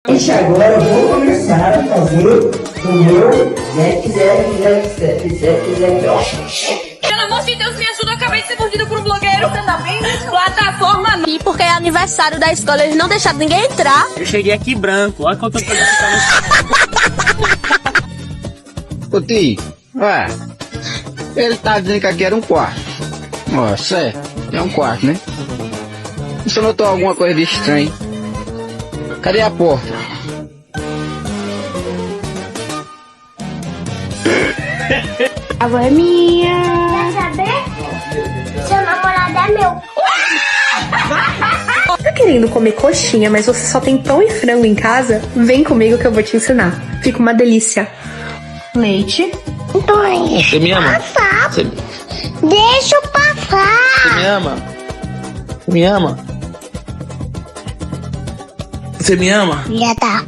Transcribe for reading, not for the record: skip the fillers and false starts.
Gente, agora eu vou começar a fazer o meu Zec. Pelo amor de Deus, me ajuda, eu acabei de ser mordido por um blogueiro. Você tá bem? Plataforma não. E porque é aniversário da escola, eles não deixaram ninguém entrar. Eu cheguei aqui branco, olha quanto eu tô Ô tio, ele tá dizendo que aqui era um quarto. Nossa, é um quarto, né? Você notou alguma coisa de estranho? Cadê a porta? A avó é minha. Quer saber? Seu namorado é meu. Tá querendo comer coxinha, mas você só tem pão e frango em casa? Vem comigo que eu vou te ensinar. Fica uma delícia. Leite. Você me ama? Você Deixa eu passar. me ama? Você me ama? Você me ama? Já tá.